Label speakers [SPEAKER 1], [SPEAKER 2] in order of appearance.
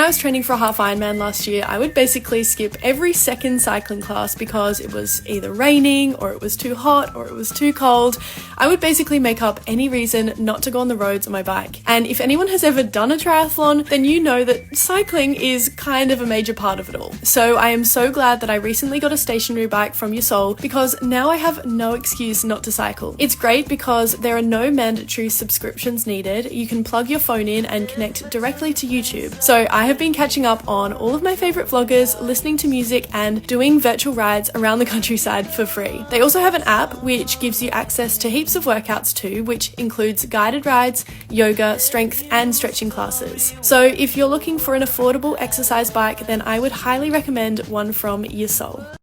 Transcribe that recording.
[SPEAKER 1] I was training for a half Ironman last year, I would basically skip every second cycling class because it was either raining or it was too hot or it was too cold. I would basically make up any reason not to go on the roads on my bike. And if anyone has ever done a triathlon, then you know that cycling is kind of a major part of it all. So I am so glad that I recently got a stationary bike from Yesoul because now I have no excuse not to cycle. It's great because there are no mandatory subscriptions needed. You can plug your phone in and connect directly to YouTube. So I have been catching up on all of my favorite vloggers, listening to music and doing virtual rides around the countryside for free. They also have an app which gives you access to heaps of workouts too, which includes guided rides, yoga, strength and stretching classes. So if you're looking for an affordable exercise bike, then I would highly recommend one from Yesoul.